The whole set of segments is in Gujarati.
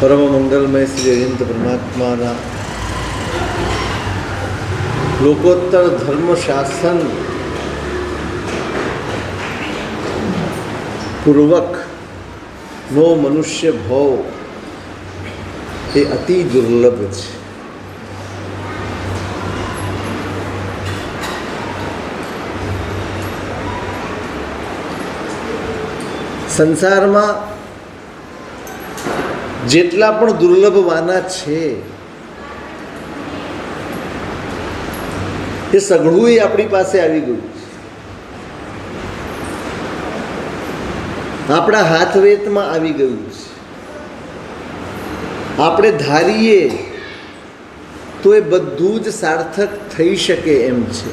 પરમ મંગલમય શ્રી અનંત પરમાત્માના લોકોત્તર ધર્મ શાસન પૂર્વકનો મનુષ્ય ભાવ એ અતિ દુર્લભ છે. સંસારમાં જેટલા પણ દુર્લભ વાના છે એ સઘળું આપણી પાસે આવી ગયું છે. આપણા હાથવેતમાં આવી ગયું છે. આપણે ધારીએ તો એ બધું જ સાર્થક થઈ શકે એમ છે,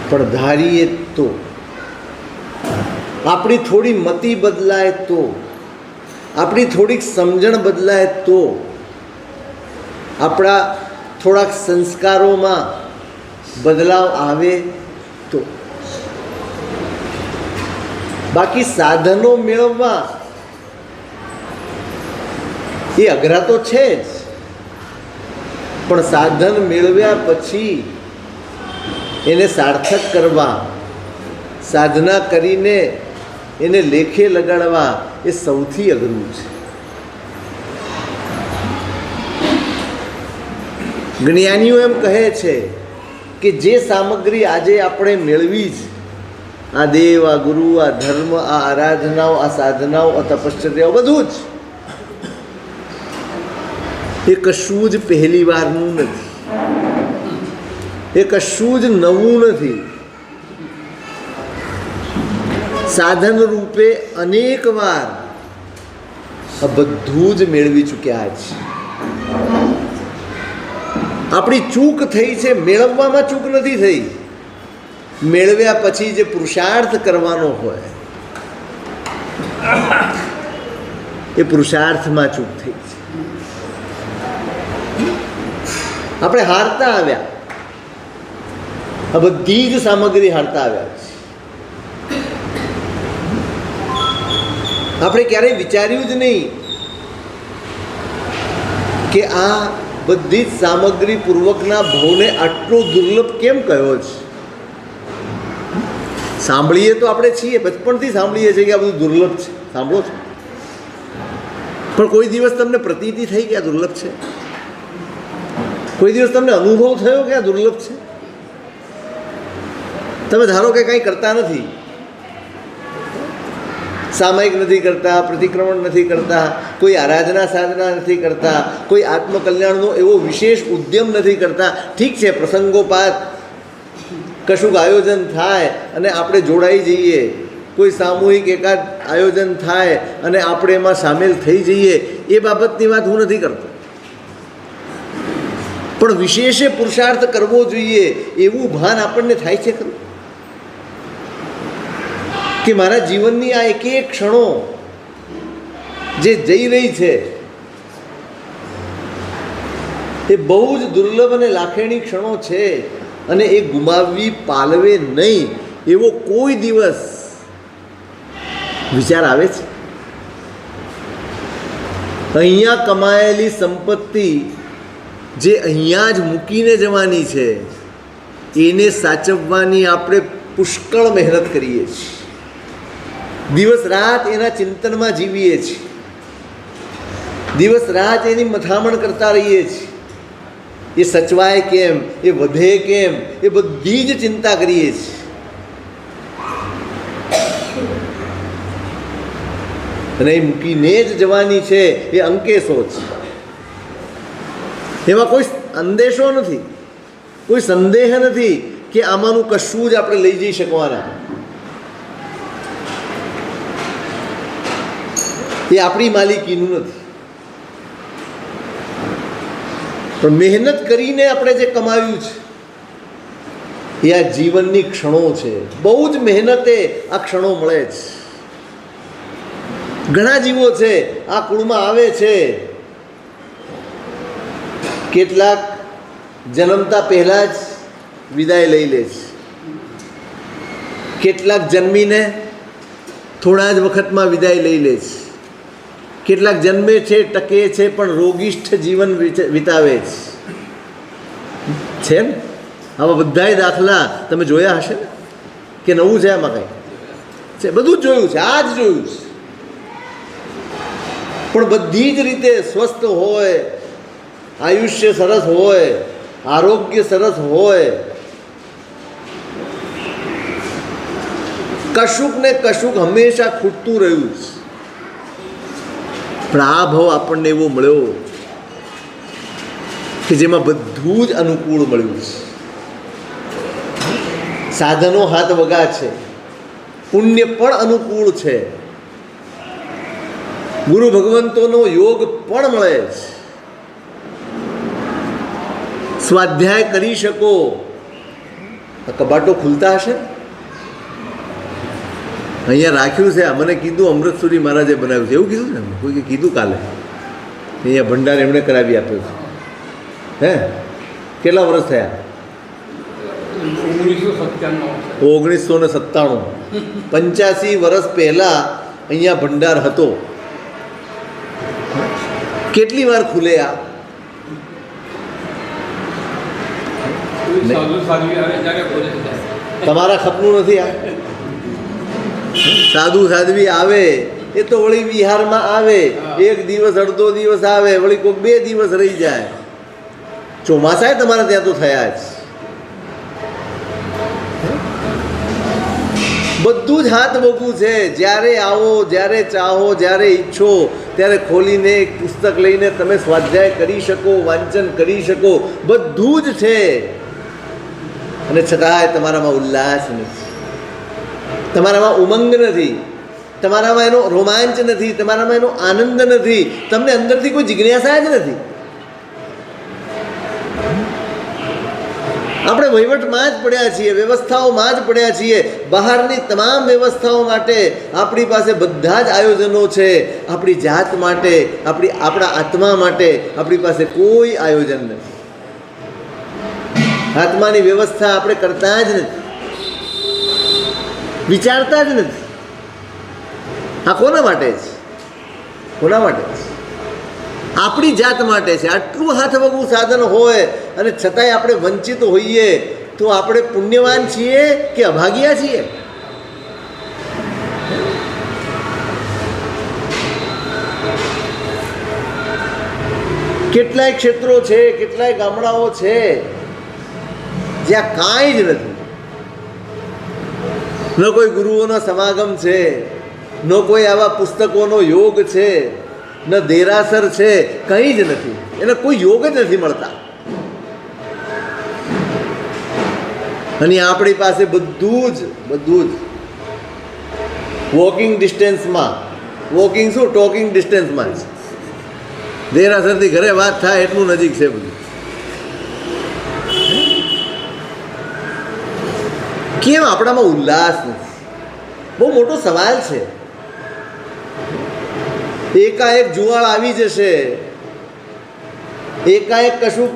પણ ધારીએ તો આપણી થોડી મતિ બદલાય તો, આપણી થોડીક સમજણ બદલાય તો, આપણા થોડાક સંસ્કારોમાં બદલાવ આવે તો. બાકી સાધનો મેળવવા એ અઘરા તો છે જ, પણ સાધન મેળવ્યા પછી એને સાર્થક કરવા, સાધના કરીને એને લેખે લગાડવા એ સૌથી અઘરું છે. જ્ઞાનીઓ એમ કહે છે કે જે સામગ્રી આજે આપણે મેળવી જ, આ દેવ, આ ગુરુ, આ ધર્મ, આ આરાધનાઓ, આ સાધનાઓ, આ તપશ્ચર્યાઓ, બધું જ એ કશું જ પહેલી વારનું નથી, એ કશું જ નવું નથી. સાધન રૂપે અનેક વાર આ બધું જ મેળવી ચૂક્યા છે. આપણી ચૂક થઈ છે, મેળવવામાં ચૂક નથી થઈ, મેળવ્યા પછી જે પુરુષાર્થ કરવાનો હોય એ પુરુષાર્થમાં ચૂક થઈ છે. આપણે હારતા આવ્યા, આ બધી જ સામગ્રી હારતા આવ્યા છે. આપણે ક્યારેય વિચાર્યું જ નહીં કે આ બધી જ સામગ્રી પૂર્વકના ભાવને આટલો દુર્લભ કેમ કયો છે. સાંભળીએ તો આપણે છીએ, બચપણથી સાંભળીએ છીએ કે આ બધું દુર્લભ છે, સાંભળો છો, પણ કોઈ દિવસ તમને પ્રતીતિ થઈ કે આ દુર્લભ છે? કોઈ દિવસ તમને અનુભવ થયો કે આ દુર્લભ છે? તમે ધારો કે કંઈ કરતા નથી, સામાયિક નથી કરતા, પ્રતિક્રમણ નથી કરતા, કોઈ આરાધના સાધના નથી કરતા, કોઈ આત્મકલ્યાણનો એવો વિશેષ ઉદ્યમ નથી કરતા. ઠીક છે, પ્રસંગોપાત કશુંક આયોજન થાય અને આપણે જોડાઈ જઈએ, કોઈ સામૂહિક એકાદ આયોજન થાય અને આપણે એમાં સામેલ થઈ જઈએ, એ બાબતની વાત હું નથી કરતો, પણ વિશેષે પુરુષાર્થ કરવો જોઈએ એવું ભાન આપણને થાય છે ખરું કે મારા જીવનની આ એક એક ક્ષણો જે જઈ રહી છે એ બહુ જ દુર્લભ અને લાખેણી ક્ષણો છે અને એ ગુમાવવી પાલવે નહીં એવો કોઈ દિવસ વિચાર આવે છે? અહીંયા કમાયેલી સંપત્તિ જે અહીંયા જ મૂકીને જવાની છે એને સાચવવાની આપણે પુષ્કળ મહેનત કરીએ છીએ, દિવસ રાત એના ચિંતનમાં જીવીએ છીએ, દિવસ રાત એની મથામણ કરતા રહીએ છીએ. એ સચવાય કેમ, એ વધે કેમ, એ બધી જ ચિંતા કરીએ છીએ. અને એ મૂકીને જ જવાની છે એ અંકેશો છે. એમાં કોઈ અંદેશો નથી, કોઈ સંદેહ નથી કે આમાંનું કશું જ આપણે લઈ જઈ શકવાના. એ આપણી માલિકીનું નથી, પણ મહેનત કરીને આપણે જે કમાવ્યું છે એ આ જીવનની ક્ષણો છે. બહુ જ મહેનતે આ ક્ષણો મળે છે. ઘણા જીવો છે આ કુળમાં આવે છે, કેટલાક જન્મતા પહેલાં જ વિદાય લઈ લે છે, કેટલાક જન્મીને થોડા જ વખતમાં વિદાય લઈ લે છે, કેટલાક જન્મે છે, ટકે છે, પણ રોગિષ્ઠ જીવન વિતાવે છે ને. આવા બધાય દાખલા તમે જોયા હશે ને, કે નવું છે આમાં કંઈ છે? બધું જ જોયું છે, આ જ જોયું છે. પણ બધી જ રીતે સ્વસ્થ હોય, આયુષ્ય સરસ હોય, આરોગ્ય સરસ હોય, કશુંક ને કશુંક હંમેશા ખૂટતું રહ્યું છે. પણ આ ભાવ આપણને એવો મળ્યો કે જેમાં બધું જ અનુકૂળ મળ્યું છે. સાધનો હાથ વગા છે, પુણ્ય પણ અનુકૂળ છે, ગુરુ ભગવંતોનો યોગ પણ મળે છે, સ્વાધ્યાય કરી શકો. કબાટો ખુલતા હશે. અહીંયા રાખ્યું છે, મને કીધું અમૃતસુરી મહારાજે બનાવ્યું છે, એવું કીધું ને, કોઈ કીધું કાલે. અહીંયા ભંડાર એમણે કરાવી આપ્યો છે. હે કેટલા વર્ષ થયા? 1997. 85 વર્ષ પહેલાં અહીંયા ભંડાર હતો. કેટલી વાર ખુલે આ? તમારા ખપનું નથી આ? સાધુ સાધ્વી આવે એ તો વળી વિહારમાં આવે, એક દિવસ અડધો દિવસ આવે, વળી કોઈક 2 દિવસ રહી જાય. ચોમાસાય તમારે ત્યાં તો થયા જ. બધું જ હાથ વગું છે. જ્યારે આવો, જ્યારે ચાહો, જ્યારે ઈચ્છો ત્યારે ખોલીને એક પુસ્તક લઈને તમે સ્વાધ્યાય કરી શકો, વાંચન કરી શકો, બધું જ છે. અને છતાંય તમારામાં ઉલ્લાસ નથી, તમારામાં ઉમંગ નથી, તમારામાં એનો રોમાંચ નથી, તમારામાં એનો આનંદ નથી, તમને અંદરથી કોઈ જિજ્ઞાસા જ નથી. આપણે વહીવટમાં જ પડ્યા છીએ, વ્યવસ્થાઓમાં જ પડ્યા છીએ. બહારની તમામ વ્યવસ્થાઓ માટે આપણી પાસે બધા જ આયોજનો છે. આપણી જાત માટે, આપણા આત્મા માટે આપણી પાસે કોઈ આયોજન નથી. આત્માની વ્યવસ્થા આપણે કરતા જ નથી, વિચારતા જ નથી. આ કોના માટે છે? કોના માટે છે? આપણી જાત માટે છે. આટલું હાથ વગું સાધન હોય અને છતાંય આપણે વંચિત હોઈએ તો આપણે પુણ્યવાન છીએ કે અભાગ્યા છીએ? કેટલાય ક્ષેત્રો છે, કેટલાય ગામડાઓ છે જ્યાં કાંઈ જ નથી. ન કોઈ ગુરુઓનો સમાગમ છે, ન કોઈ આવા પુસ્તકોનો યોગ છે, ન દેરાસર છે, કંઈ જ નથી. એને કોઈ યોગ જ નથી મળતા. અને આપણી પાસે બધું જ વોકિંગ ડિસ્ટન્સમાં, વોકિંગ શું ટોકિંગ ડિસ્ટન્સમાં જ. દેરાસરથી ઘરે વાત થાય એટલું નજીક છે બધું. કેમ આપણામાં ઉલ્લાસ નથી? બહુ મોટો સવાલ છે. એકાએક જુવાળ આવી જશે, એકાએક કશું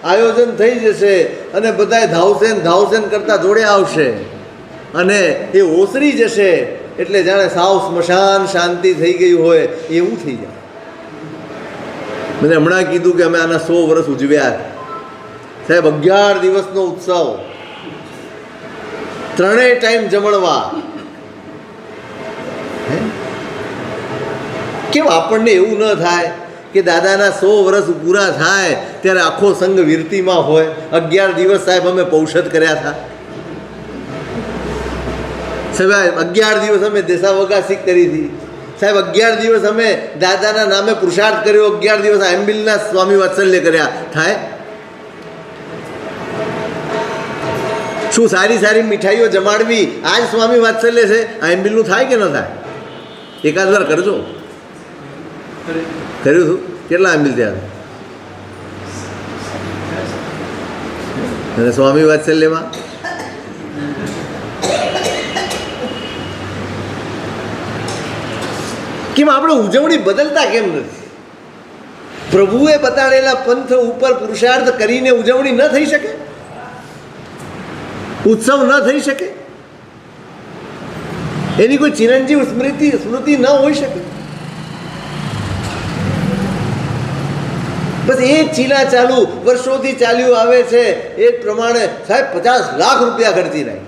આયોજન થઈ જશે અને બધાય ધાવસેન કરતા જોડે આવશે અને એ ઓસરી જશે એટલે જાણે સાવ સ્મશાન શાંતિ થઈ ગયું હોય એવું થઈ જાય. મને હમણાં કીધું કે અમે આના 100 વર્ષ ઉજવ્યા સાહેબ. 11 દિવસનો ઉત્સવ, 3 ટાઈમ જમણવા. કેમ આપણને એવું ન થાય કે દાદાના 100 વર્ષ પૂરા થાય ત્યારે આખો સંઘ વીરતીમાં હોય? 11 દિવસ સાહેબ અમે પૌષધ કર્યા હતા સાહેબ. 11 દિવસ અમે દેસાવગાસી કરી હતી સાહેબ. 11 દિવસ અમે દાદાના નામે પુરુષાર્થ કર્યો. 11 દિવસ આંબિલના સ્વામી વાત્સલ્ય કર્યા. થાય? શું સારી સારી મીઠાઈઓ જમાડવી આજ સ્વામી વાત્સલ્ય છે? આંબિલનું થાય કે ન થાય? એકાદ વાર કરજો. કર્યું હતું? કેટલા આંબિલ થયા? અને સ્વામી વાત્સલ્યમાં કેમ આપણે ઉજવણી બદલતા કેમ નથી? પ્રભુએ બતાડેલા પંથ ઉપર પુરુષાર્થ કરીને ઉજવણી ન થઈ શકે? ઉત્સવ ન થઈ શકે? એની કોઈ ચિરંજીવ સ્મૃતિ ન હોઈ શકે? બસ એ જ ચીલા ચાલુ વર્ષોથી ચાલ્યું આવે છે. એ જ પ્રમાણે સાહેબ 50 લાખ રૂપિયા ખર્ચી નાખી.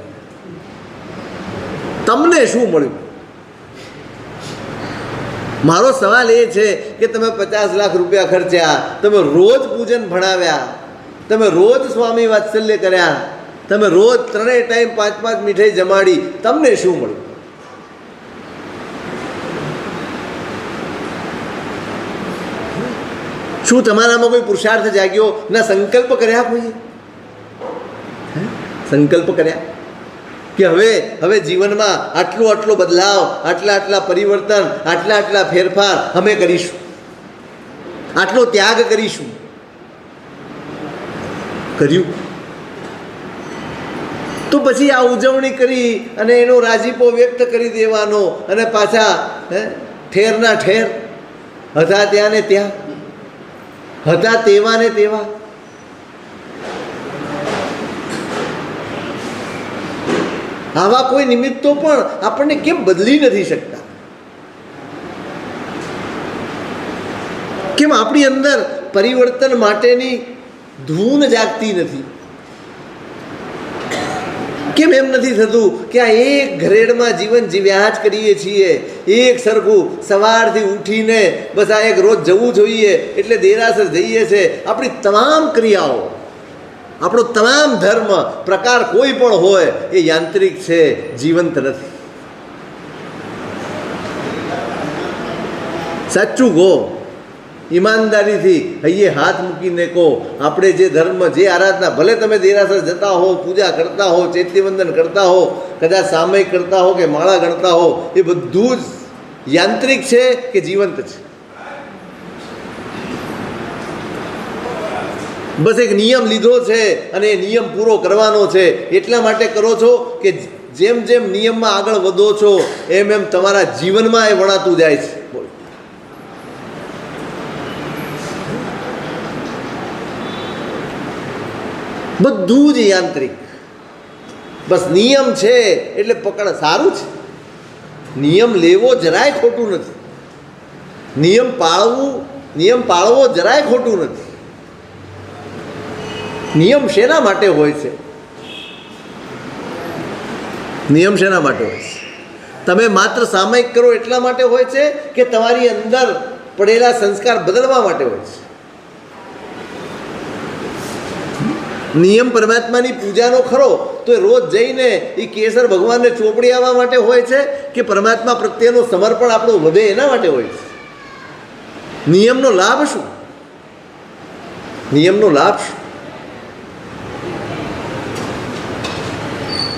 તમને શું મળ્યું? મારો સવાલ એ છે કે તમે 50 લાખ રૂપિયા ખર્ચ્યા, તમે રોજ પૂજન ભણાવ્યા, તમે રોજ સ્વામી વાત્સલ્ય કર્યા, તમે રોજ 3 ટાઈમ 5 મીઠાઈ જમાડી, તમને શું મળ્યું? શું તમારામાં કોઈ પુરુષાર્થ જાગ્યો? ના સંકલ્પ કર્યા? કોઈએ સંકલ્પ કર્યા કે હવે જીવનમાં આટલો બદલાવ, આટલા પરિવર્તન, આટલા ફેરફાર અમે કરીશું, આટલો ત્યાગ કરીશું? કર્યું? તો પછી આ ઉજવણી કરી અને એનો રાજીપો વ્યક્ત કરી દેવાનો અને પાછા ઠેરના ઠેર હતા ત્યાં ને ત્યાં, હતા તેવા ને તેવા. આવા કોઈ નિમિત્તો પણ આપણને કેમ બદલી નથી શકતા? કેમ આપણી અંદર પરિવર્તન માટેની ધૂન જાગતી નથી? કેમ એમ નથી થતું કે આ એક ઘરેડમાં જીવન જીવ્યા જ કરીએ છીએ, એક સરખું સવારથી ઉઠીને બસ આ એક રોજ જવું જોઈએ એટલે દેરાસર જઈએ છીએ. આપણી તમામ ક્રિયાઓ, આપણો તમામ ધર્મ પ્રકાર કોઈ પણ હોય એ યાંત્રિક છે, જીવંત નથી. સાચું કહો, ઈમાનદારીથી હૈયે હાથ મૂકીને કહો, આપણે જે ધર્મ, જે આરાધના, ભલે તમે દેરાસર જતા હો, પૂજા કરતા હો, ચૈત્યવંદન કરતા હો, કદાચ સામયિક કરતા હો કે માળા ગણતા હો, એ બધું જ યાંત્રિક છે કે જીવંત છે? બસ એક નિયમ લીધો છે અને એ નિયમ પૂરો કરવાનો છે. એટલા માટે કરો છો કે જેમ જેમ નિયમમાં આગળ વધો છો એમ એમ તમારા જીવનમાં એ વણાતું જાય છે. બધું જ યાંત્રિક. બસ નિયમ છે એટલે પકડ. સારું છે, નિયમ લેવો જરાય ખોટું નથી, નિયમ પાળવો જરાય ખોટું નથી. નિયમ શેના માટે હોય છે? નિયમ શેના માટે હોય છે? તમે માત્ર સામયિક કરો એટલા માટે હોય છે કે તમારી અંદર પડેલા સંસ્કાર બદલવા માટે હોય છે? નિયમ પરમાત્માની પૂજાનો ખરો તો રોજ જઈને એ કેસર ભગવાનને ચોપડી આવવા માટે હોય છે કે પરમાત્મા પ્રત્યેનું સમર્પણ આપણું વધે એના માટે હોય છે? નિયમનો લાભ શું? નિયમનો લાભ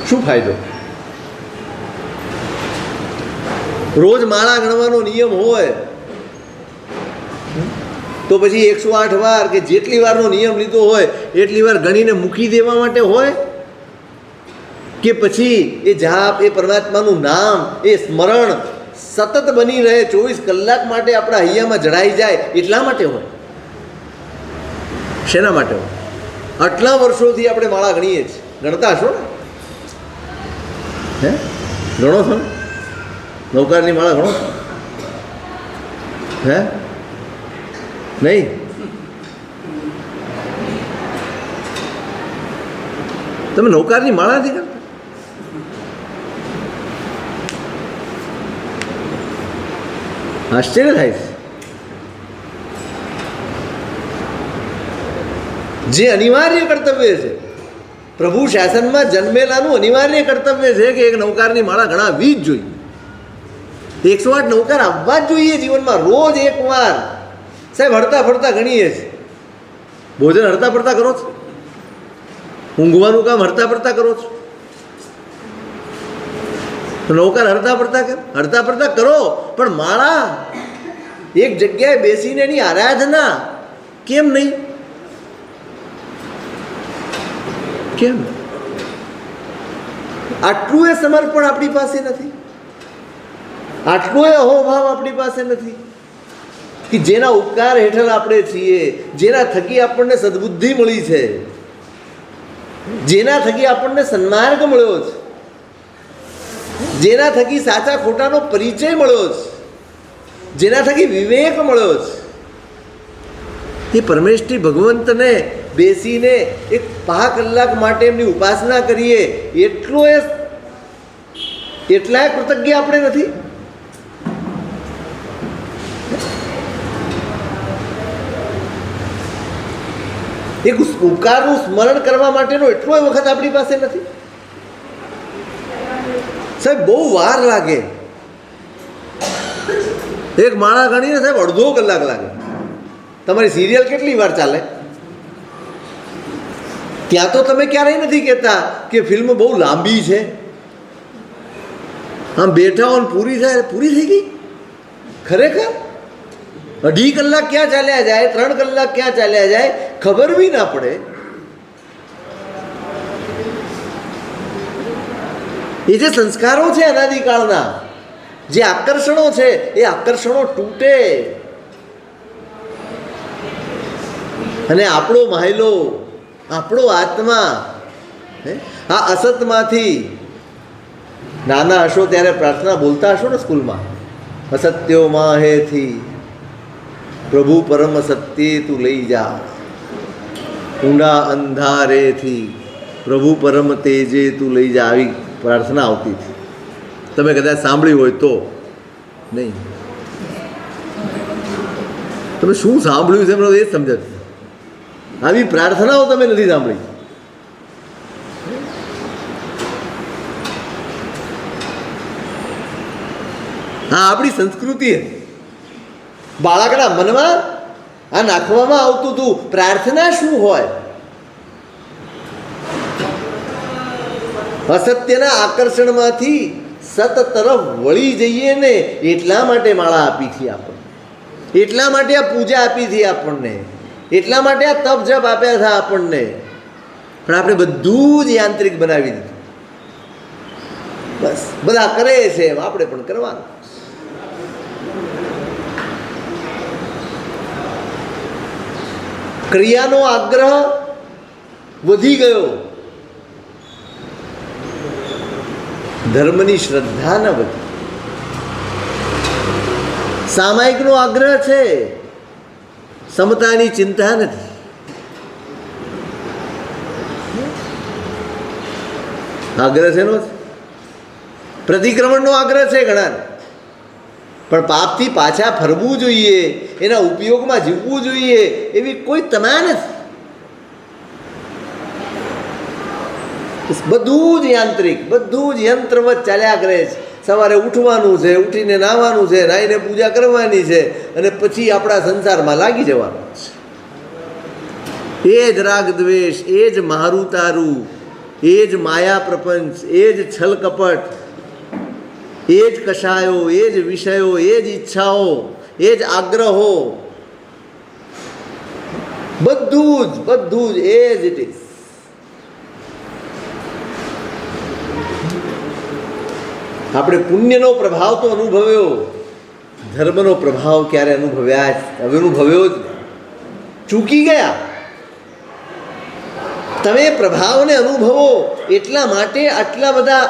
શું ફાયદો? રોજ માળા ગણવાનો નિયમ હોય તો પછી 108 વાર કે જેટલી વારનો નિયમ લીધો હોય એટલી વાર ગણીને મૂકી દેવા માટે હોય? કે પછી એ જાપ, એ પરમાત્માનું નામ, એ સ્મરણ સતત બની રહે, 24 કલાક માટે આપણા હૈયામાં જડાઈ જાય એટલા માટે હોય? શેના માટે હોય? આટલા વર્ષોથી આપણે માળા ગણીએ છીએ, ગણતા હશો ને? ગણો છો ને? નૌકારની માળા ગણો છો? નહીં? તમે નૌકારની માળા નથી કરતા? આશ્ચર્ય થાય છે. જે અનિવાર્ય કર્તવ્ય છે, પ્રભુ શાસનમાં જન્મેલાનું અનિવાર્ય કર્તવ્ય છે કે એક નૌકારની માળા ગણાવવી જ જોઈએ. 108 નૌકાર આવવા જ જોઈએ જીવનમાં, રોજ એક વાર. સાહેબ હરતા ફરતા ગણીએ છીએ. ભોજન હરતા ફરતા કરો છો? ઊંઘવાનું કામ હરતા ફરતા કરો છો? નૌકાર હરતા ફરતા કેમ? હરતા ફરતા કરો, પણ માળા એક જગ્યાએ બેસીને એની આરાધના કેમ નહીં? કેમ? આટલું એ સમર્પણ આપણી પાસે નથી, આટલો એ અહોભાવ આપણી પાસે નથી કે જેના ઉપકાર હેઠળ આપણે છીએ, જેના થકી આપણને સદબુદ્ધિ મળી છે, જેના થકી આપણને સન્માર્ગ મળ્યો છે, જેના થકી સાચા ખોટાનો પરિચય મળ્યો છે, જેના થકી વિવેક મળ્યો છે, એ પરમેષ્ઠી ભગવંતને બેસીને એક 5 કલાક માટે એમની ઉપાસના કરીએ એટલાય કૃતજ્ઞ આપણે નથી? એક ઉપકારનું સ્મરણ કરવા માટેનો એટલો વખત આપણી પાસે નથી? સાહેબ બહુ વાર લાગે, એક માળા ગણીને સાહેબ અડધો કલાક લાગે. તમારી સિરિયલ કેટલી વાર ચાલે? ત્યાં તો તમે ક્યારેય નથી કહેતા કે ફિલ્મ બહુ લાંબી છે. આમ બેઠા હો પૂરી થાય, પૂરી થઈ ગઈ. ખરેખર 2.5 કલાક ક્યાં ચાલ્યા જાય, 3 કલાક ક્યાં ચાલ્યા જાય, ખબર બી ના પડે. એ જે સંસ્કારો છે અનાદિકાળના, જે આકર્ષણો છે, એ આકર્ષણો તૂટે અને આપણો માયલો, આપણો આત્મા આ અસતમાંથી, નાના હશો ત્યારે પ્રાર્થના બોલતા હશો ને સ્કૂલમાં, અસત્યો માહેથી પ્રભુ પરમ સત્યે તું લઈ જા, ઊંડા અંધારેથી પ્રભુ પરમ તેજે તું લઈ જા, આવી પ્રાર્થના આવતી હતી. તમે કદાચ સાંભળી હોય તો. નહીં, તમે શું સાંભળ્યું છે એ જ સમજાતું. આવી પ્રાર્થનાઓ તમે નથી સાંભળી. હા, આપણી સંસ્કૃતિ બાળકના મનમાં આ નાખવામાં આવતું હતું. પ્રાર્થના શું હોય? અસત્યના આકર્ષણમાંથી સત તરફ વળી જઈએ ને, એટલા માટે માળા આપી હતી આપણને, એટલા માટે આ પૂજા આપી હતી આપણને, એટલા માટે આ તપ જપ આપ્યા હતા આપણને. પણ આપણે બધું જ યાંત્રિક બનાવી દીધું. બસ બધા કરે છે એમ આપણે પણ કરવાનું. ક્રિયાનો આગ્રહ વધી ગયો, ધર્મની શ્રદ્ધા ન વધી. સામાયિકનો આગ્રહ છે, સમતાની ચિંતા નથી. આગ્રહ છે નો પ્રતિક્રમણનો આગ્રહ છે ઘણાને, પણ પાપથી પાછા ફરવું જોઈએ, એના ઉપયોગમાં જીવવું જોઈએ એવી કોઈ તમા નથી. બધું જ યાંત્રિક, બધું જ યંત્રવત ચાલ્યા કરે છે. સવારે ઉઠવાનું છે, ઉઠીને નાહવાનું છે, નાહીને પૂજા કરવાની છે, અને પછી આપણા સંસારમાં લાગી જવાનું છે. એ જ રાગ દ્વેષ, એ જ મારું તારું, એ જ માયા પ્રપંચ, એ જ છલ કપટ, એ જ કષાયો, એ જ વિષયો, એ જ ઈચ્છાઓ, એ જ આગ્રહો, બધું જ એ જ ઇટ ઇઝ. આપણે પુણ્યનો પ્રભાવ તો અનુભવ્યો, ધર્મનો પ્રભાવ ક્યારે અનુભવ્યો જ ચૂકી ગયા. તમે પ્રભાવને અનુભવો એટલા માટે આટલા બધા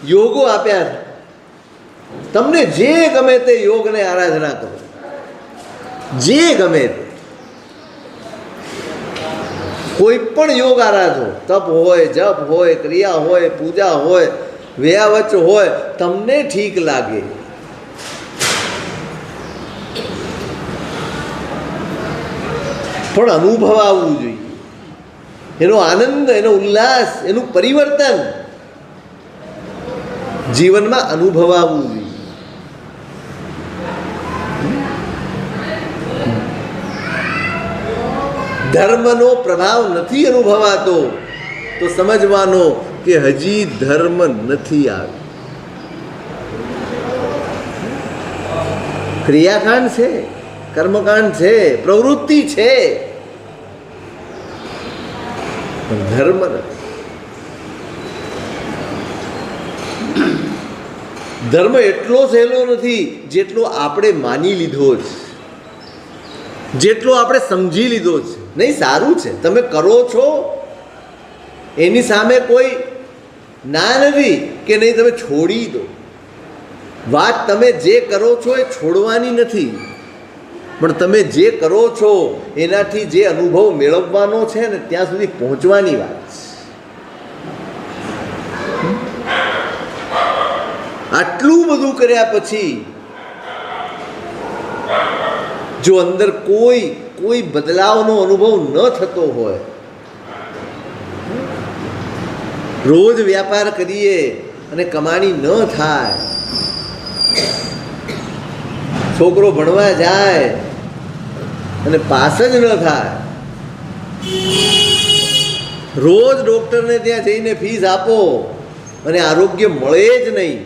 યોગો આપ્યા છે. તમને જે ગમે તે યોગને આરાધના કરો, જે ગમે તે કોઈ પણ યોગ આરાધો, તપ હોય, જપ હોય, ક્રિયા હોય, પૂજા હોય, વ્યાવચ હોય, તમને ઠીક લાગે. પણ અનુભવ આવવું જોઈએ, એનો આનંદ, એનો ઉલ્લાસ, એનું પરિવર્તન જીવનમાં અનુભવ આવવું જોઈએ. ધર્મનો પ્રભાવ નથી અનુભવાતો તો સમજવાનો કે હજી ધર્મ નથી આવ્યો. ક્રિયાકાંડ છે, કર્મકાંડ છે, પ્રવૃત્તિ છે, પણ ધર્મ નથી. ધર્મ એટલો સહેલો નથી જેટલો આપણે માની લીધો છે, જેટલો આપણે સમજી લીધો છે. નહીં, સારું છે, તમે કરો છો, એની સામે કોઈ ના નથી કે નહીં, તમે છોડી દો. વાત તમે જે કરો છો એ છોડવાની નથી, પણ તમે જે કરો છો એનાથી જે અનુભવ મેળવવાનો છે ને ત્યાં સુધી પહોંચવાની વાત છે. આટલું બધું કર્યા પછી જો અંદર કોઈ બદલાવનો અનુભવ ન થતો હોય, રોજ વ્યાપાર કરીએ અને કમાણી ન થાય, છોકરો ભણવા જાય અને પાસ જ ન થાય, રોજ ડૉક્ટરને ત્યાં જઈને ફીસ આપો અને આરોગ્ય મળે જ નહીં,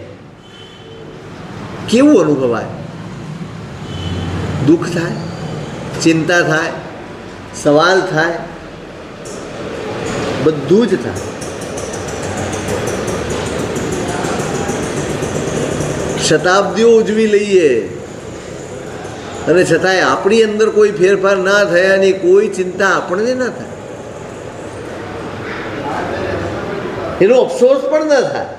કેવું અનુભવાય? દુઃખ થાય, ચિંતા થાય, સવાલ થાય, બધું જ થાય. શતાબ્દીઓ ઉજવી લઈએ અને છતાંય આપણી અંદર કોઈ ફેરફાર ના થયાની કોઈ ચિંતા આપણને ના થાય, એનો અફસોસ પણ ન થાય.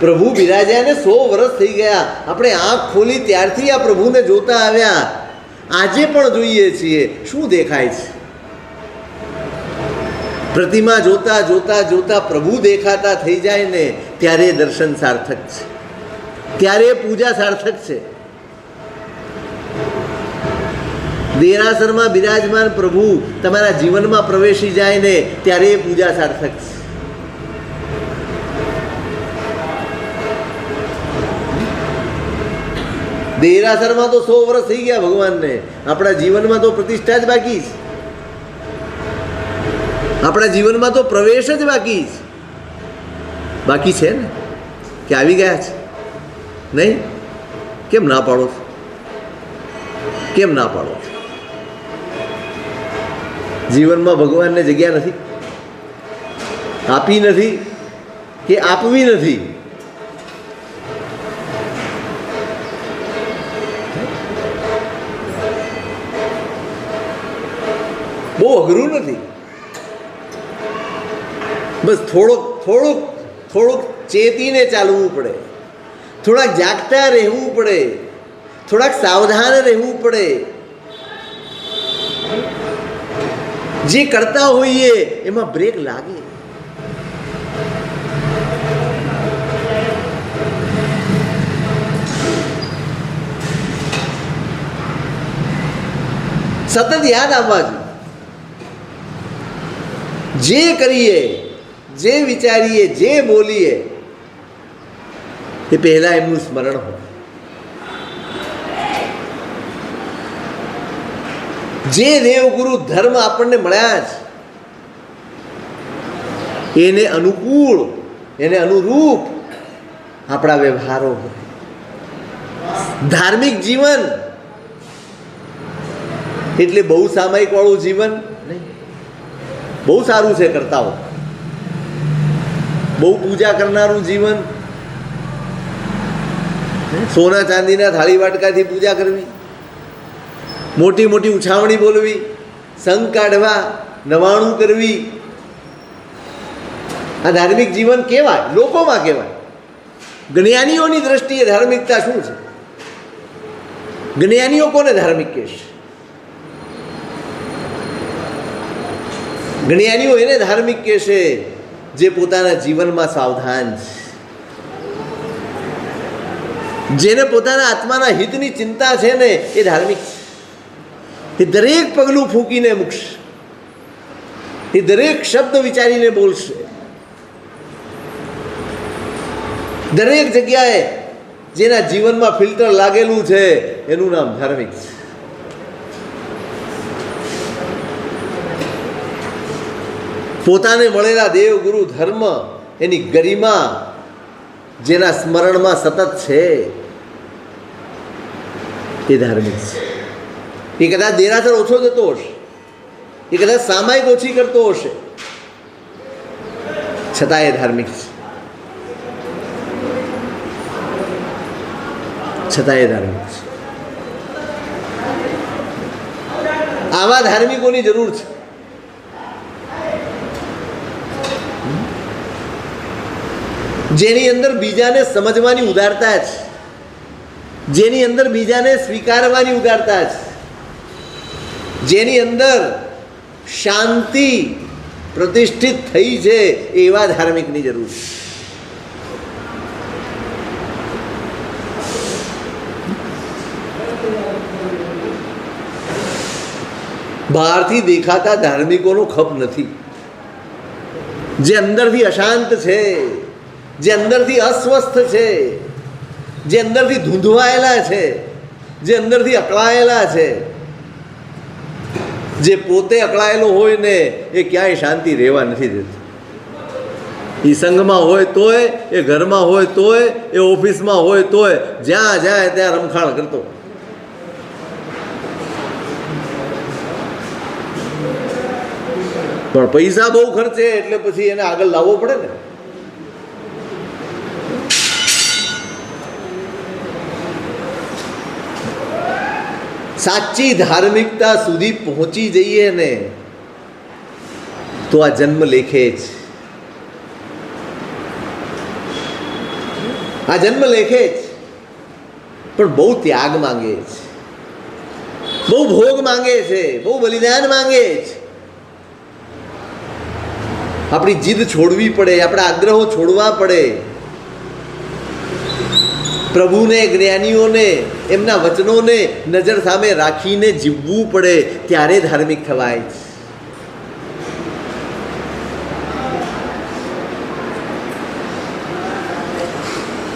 પ્રભુ બિરાજ્યાને 100 વર્ષ થઈ ગયા. આપણે આંખ ખોલી ત્યારથી આ પ્રભુને જોતા આવ્યા, આજે પણ જોઈએ છીએ. શું દેખાય છે? પ્રતિમા જોતા જોતા જોતા પ્રભુ દેખાતા થઈ જાય ને ત્યારે દર્શન સાર્થક છે, ત્યારે પૂજા સાર્થક છે. દેરાસરમાં બિરાજમાન પ્રભુ તમારા જીવનમાં પ્રવેશી જાય ને ત્યારે એ પૂજા સાર્થક છે. દેરાસરમાં તો 100 વર્ષ થઈ ગયા ભગવાનને, આપણા જીવનમાં તો પ્રતિષ્ઠા જ બાકી છે, આપણા જીવનમાં તો પ્રવેશ જ બાકી છે. બાકી છે ને કે આવી ગયા છે? નહીં? કેમ ના પાડો છો? કેમ ના પાડો છો? જીવનમાં ભગવાનને જગ્યા નથી, આપી નથી કે આપવી નથી? બહુ અઘરું નથી. બસ થોડુંક ચેતીને ચાલવું પડે, થોડાક જાગતા રહેવું પડે, થોડાક સાવધાન રહેવું પડે. જે કરતા હોઈએ એમાં બ્રેક લાગે. સતત યાદ આવવા જોઈએ. જે કરીએ, જે વિચારીએ, જે બોલીએ એ પહેલા એમનું સ્મરણ હોય. જે દેવગુરુ ધર્મ આપણને મળ્યા છે એને અનુકૂળ, એને અનુરૂપ આપણા વ્યવહારો હોય. ધાર્મિક જીવન એટલે બહુ સામાયિક વાળું જીવન નહીં. બહુ સારું છે કરતા હો, બહુ પૂજા કરનારું જીવન, સોના ચાંદીના થાળી વાટકાથી પૂજા કરવી, મોટી મોટી ઉછાવણી બોલવી, સંગ કાઢવા, નવાણું કરવી, આ ધાર્મિક જીવન કહેવાય? લોકોમાં કહેવાય. જ્ઞાનીઓની દ્રષ્ટિએ ધાર્મિકતા શું છે? જ્ઞાનીઓ કોને ધાર્મિક કહેશે? જ્ઞાનીઓ એને ધાર્મિક કહેશે જે પોતાના જીવનમાં સાવધાન છે, જેને પોતાના આત્માના હિતની ચિંતા છે ને એ ધાર્મિક છે. એ દરેક પગલું ફૂંકીને મૂકશે, એ દરેક શબ્દ વિચારીને બોલશે, દરેક જગ્યાએ જેના જીવનમાં ફિલ્ટર લાગેલું છે એનું નામ ધાર્મિક છે. પોતાને મળેલા દેવ ગુરુ ધર્મ, એની ગરિમા જેના સ્મરણમાં સતત છે એ ધાર્મિક છે. એ કદાચ દેરાસર ઓછો જતો હશે, એ કદાચ સામાયિક ઓછી કરતો હશે, છતાં એ ધાર્મિક છે. છતાં એ ધાર્મિક છે. આવા ધાર્મિકોની જરૂર છે. જેની અંદર બીજાને સમજવાની ઉદારતા છે, જેની અંદર બીજાને સ્વીકારવાની ઉદારતા છે, જેની અંદર શાંતિ પ્રતિષ્ઠિત થઈ છે, એવા ધાર્મિકની જરૂર છે. બહારથી દેખાતા ધાર્મિકોનો ખપ નથી. જે અંદરથી અશાંત છે, જે અંદરથી અસ્વસ્થ છે, જે અંદરથી ધૂંધવાયેલા છે, જે અંદરથી અકળાયેલા છે, જે પોતે અકળાયેલો હોય ને એ ક્યાંય શાંતિ રહેવા નથી દેતો. એ સંઘમાં હોય તોય, એ ઘરમાં હોય તોય, એ ઓફિસમાં હોય તોય, જ્યાં જાય ત્યાં રમખાણ કરતો. પણ પૈસા બહુ ખર્ચે એટલે પછી એને આગળ લાવવો પડે ને. સાચી ધાર્મિકતા સુધી પહોંચી જઈએ ને તો આ જન્મ લેખે જ, આ જન્મ લેખે જ. પણ બહુ ત્યાગ માંગે છે, બહુ ભોગ માંગે છે, બહુ બલિદાન માંગે છે. આપણી જીદ છોડવી પડે, આપણા આગ્રહો છોડવા પડે. પ્રભુને, જ્ઞાનીઓને, એમના વચનોને નજર સામે રાખીને જીવવું પડે, ત્યારે ધાર્મિક થવાય.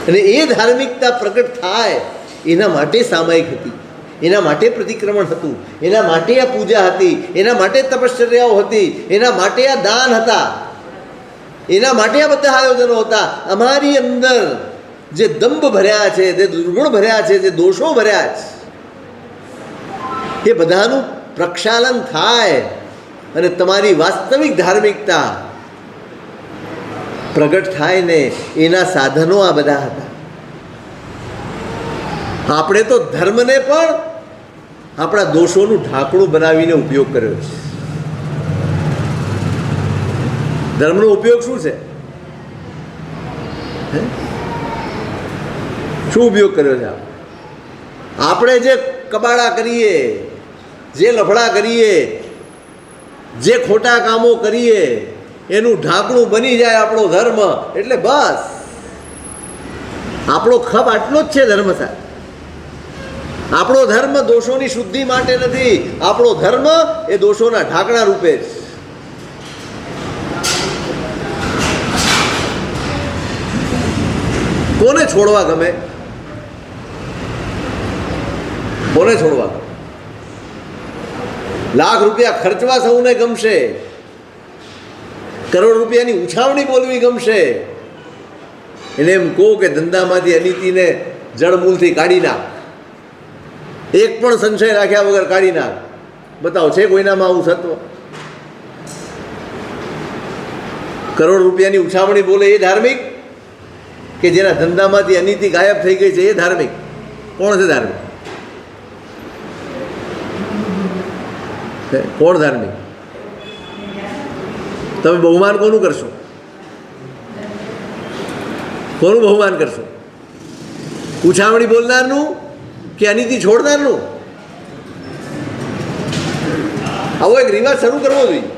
અને એ ધાર્મિકતા પ્રગટ થાય એના માટે સામાયિક હતી, એના માટે પ્રતિક્રમણ હતું, એના માટે આ પૂજા હતી, એના માટે તપશ્ચર્યાઓ હતી, એના માટે આ દાન હતા, એના માટે આ બધા આયોજનો હતા. અમારી અંદર જે દંભ ભર્યા છે, જે દુર્ગુણ ભર્યા છે, જે દોષો ભર્યા છે, એ બધાનું પ્રક્ષાલન થાય અને તમારી વાસ્તવિક ધાર્મિકતા પ્રગટ થાય ને એના સાધનો આ બધા હતા. આપણે તો ધર્મને પણ આપણા દોષોનું ઢાંકણું બનાવીને ઉપયોગ કર્યો છે. ધર્મનો ઉપયોગ શું છે? શું ઉપયોગ કર્યો છે? આપણે જે કબાડા કરીએ, જે લફડા કરીએ, જે ખોટા કામો કરીએ, એનું ઢાંકણું બની જાય આપણો ધર્મ. એટલે બસ આપણો ખપ આટલો જ છે ધર્મ સાથે. આપણો ધર્મ દોષોની શુદ્ધિ માટે નથી, આપણો ધર્મ એ દોષોના ઢાંકણા રૂપે છે. કોને છોડવા ગમે? કોને છોડવા ગમે? લાખ રૂપિયા ખર્ચવા સૌને ગમશે, કરોડ રૂપિયાની ઉછાવણી બોલવી ગમશે. એને એમ કહો કે ધંધામાંથી અનીતિને જળમૂળથી કાઢી નાખ, એક પણ સંશય રાખ્યા વગર કાઢી નાખ. બતાવો છે કોઈનામાં આવું સત્વ? કરોડ રૂપિયાની ઉછાવણી બોલે એ ધાર્મિક? કે જેના ધંધામાંથી અનીતિ ગાયબ થઈ ગઈ છે એ ધાર્મિક? કોણ છે ધાર્મિક? કોણ ધાર્મિક? તમે બહુમાન કોનું કરશો? કોનું બહુમાન કરશો? ઉછાવણી બોલનારનું કે અનીતિ છોડનારનું? આવો એક રિવાજ શરૂ કરવો જોઈએ.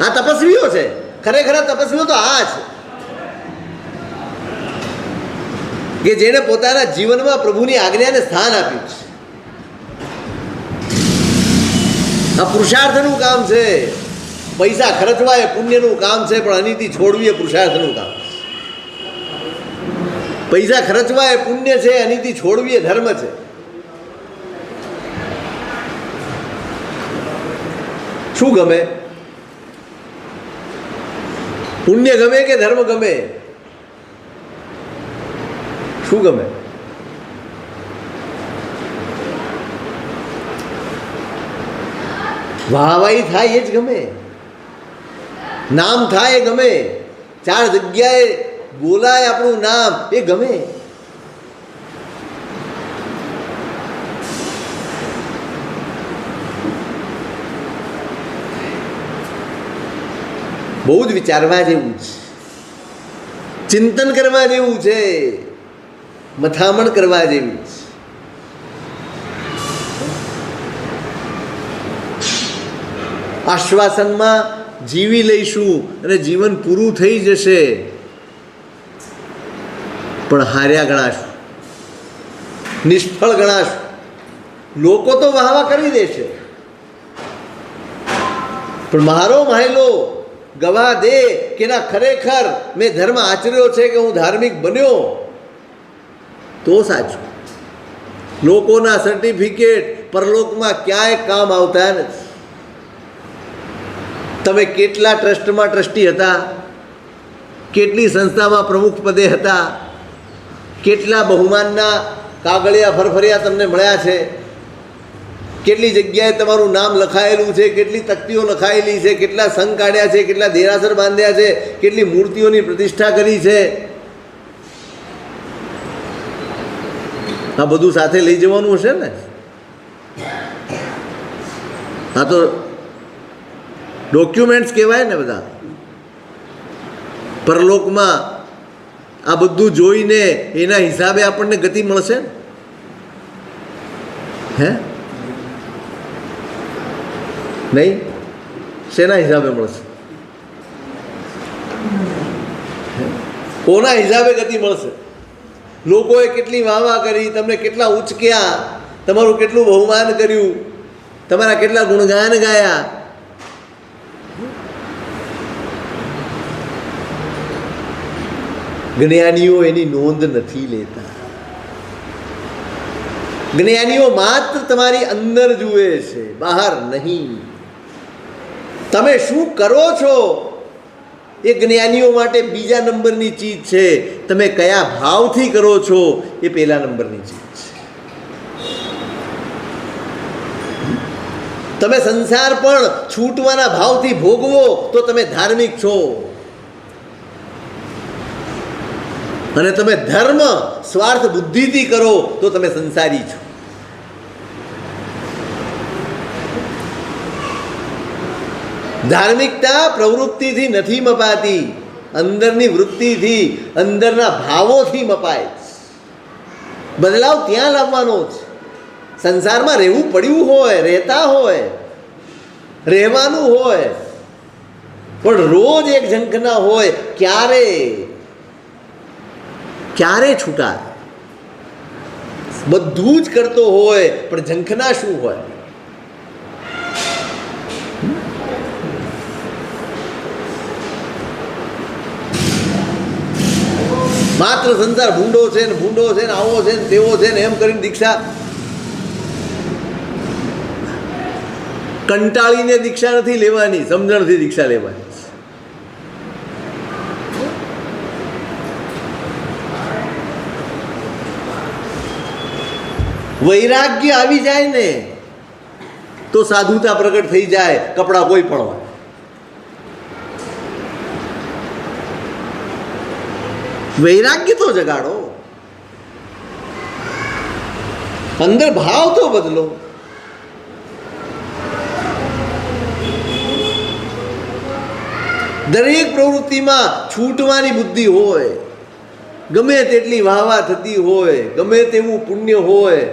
આ તપસ્વીઓ છે, ખરેખર તપસ્વીઓ તો આ છે કે જેણે પોતાના જીવનમાં પ્રભુની આજ્ઞાને સ્થાન આપ્યું છે. આ પુરુષાર્થનું કામ છે. પૈસા ખર્ચવા એ પુણ્યનું કામ છે, પણ અનીતિ છોડવી એ પુરુષાર્થનું કામ છે. પૈસા ખર્ચવા એ પુણ્ય છે, અનીતિ છોડવી એ ધર્મ છે. શું ગમે? પુણ્ય ગમે કે ધર્મ ગમે? શું ગમે? વાહવાઈ થાય એ જ ગમે, નામ થાય એ ગમે, ચાર જગ્યાએ બોલાય આપણું નામ એ ગમે. બહુ જ વિચારવા જેવું છે, ચિંતન કરવા જેવું છે. મથામણ કરવા જેવી. આશ્વાસનમાં જીવી લઈશું અને જીવન પૂરું થઈ જશે, પણ હાર્યા ગણાશું, નિષ્ફળ ગણાશું. લોકો તો વાહવા કરી દેશે, પણ મારો માયલો ગવાહ દે કે ના ખરેખર મેં ધર્મ આચર્યો છે, કે હું ધાર્મિક બન્યો, તો સાચું. લોકોના સર્ટિફિકેટ પરલોકમાં ક્યાંય કામ આવતા નથી. તમે કેટલા ટ્રસ્ટમાં ટ્રસ્ટી હતા, કેટલી સંસ્થામાં પ્રમુખ પદે હતા, કેટલા બહુમાનના કાગળિયા ફરફરિયા તમને મળ્યા છે, કેટલી જગ્યાએ તમારું નામ લખાયેલું છે, કેટલી તકતીઓ લખાયેલી છે, કેટલા સંઘ કાઢ્યા છે, કેટલા દેરાસર બાંધ્યા છે, કેટલી મૂર્તિઓની પ્રતિષ્ઠા કરી છે. આ બધું સાથે લઈ જવાનું હશે ને. આ તો ડોક્યુમેન્ટ્સ કહેવાય ને બધા. પરલોકમાં આ બધું જોઈને એના હિસાબે આપણને ગતિ મળશે ને. હે નહીં? શેના હિસાબે મળશે? કોના હિસાબે ગતિ મળશે? લોકોએ કેટલી વાહવા કરી, તમને કેટલા ઉચક્યા, તમારું કેટલું બહુમાન કર્યું, તમારા કેટલા ગુણગાન ગાયા. જ્ઞાનીઓ એની નોંધ નથી લેતા. જ્ઞાનીઓ માત્ર તમારી અંદર જુએ છે, બહાર નહીં. તમે શું કરો છો એ જ્ઞાનીઓ માટે બીજા નંબરની ચીજ છે. તમે કયા ભાવથી કરો છો એ પહેલા નંબરની ચીજ છે. તમે સંસાર પણ છૂટવાના ભાવથી ભોગવો તો તમે ધાર્મિક છો, અને તમે ધર્મ સ્વાર્થ બુદ્ધિથી કરો તો તમે સંસારી છો. ધાર્મિકતા પ્રવૃત્તિથી નથી મપાતી, અંદરની વૃત્તિથી, અંદરના ભાવોથી મપાય. બદલાવ ત્યાં લાવવાનો છે. સંસારમાં રહેવું પડ્યું હોય, રહેતા હોય, રહેવાનું હોય, પણ રોજ એક ઝંખના હોય. ક્યારે છૂટા? બધું જ કરતો હોય પણ ઝંખના શું હોય? માત્ર સંસાર ભૂંડો છે ને ભૂંડો છે ને આવો છે ને તેવો છે ને એમ કરીને દીક્ષા કંટાળીને દીક્ષા નથી લેવાની, સમજણથી દીક્ષા લેવાની. વૈરાગ્ય આવી જાય ને તો સાધુતા પ્રગટ થઈ જાય, કપડાં કોઈ પણ હોય. વૈરાગ્ય તો જગાડો, અંદર ભાવ તો બદલો. દરેક પ્રવૃત્તિમાં છૂટવાની બુદ્ધિ હોય, ગમે તેટલી વાહવા થતી હોય, ગમે તેવું પુણ્ય હોય,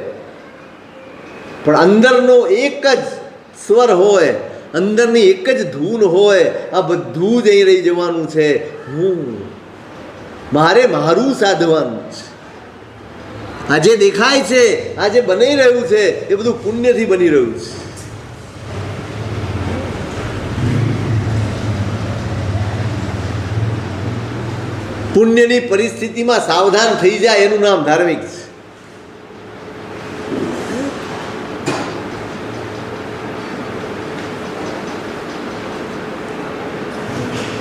પણ અંદરનો એક જ સ્વર હોય, અંદરની એક જ ધૂન હોય. આ બધું જ અહીં રહી જવાનું છે. મારે મારું સાધવાનું છે. આજે દેખાય છે, આજે બની રહ્યું છે, એ બધું પુણ્યથી બની રહ્યું છે. પુણ્યની પરિસ્થિતિમાં સાવધાન થઈ જાય એનું નામ ધાર્મિક છે.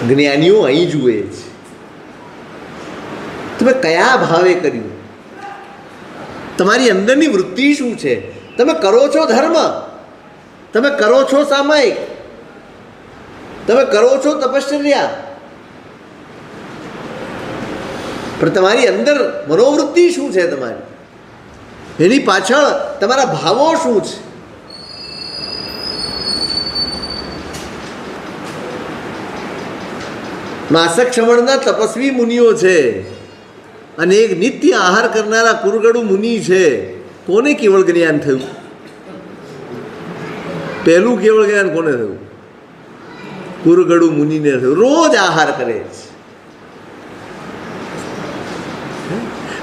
જ્ઞાનીઓ અહીં જુએ છે તમે કયા ભાવે કર્યું, તમારી અંદરની વૃત્તિ શું છે. તમે કરો છો ધર્મ, તમે કરો છો સામાયિક, તમે કરો છો તપશ્ચર્યા, પણ તમારી અંદર મનોવૃત્તિ શું છે, તમારી એની પાછળ તમારા ભાવો શું છે. નાસક શ્રવણના તપસ્વી મુનિઓ છે, અને એક નિત્ય આહાર કરનારા કુરગડુ મુનિ છે, કોને કેવળ જ્ઞાન થયું? પહેલું કેવળ જ્ઞાન કોને થયું? કુરગડુ મુનિને થયું. રોજ આહાર કરે છે.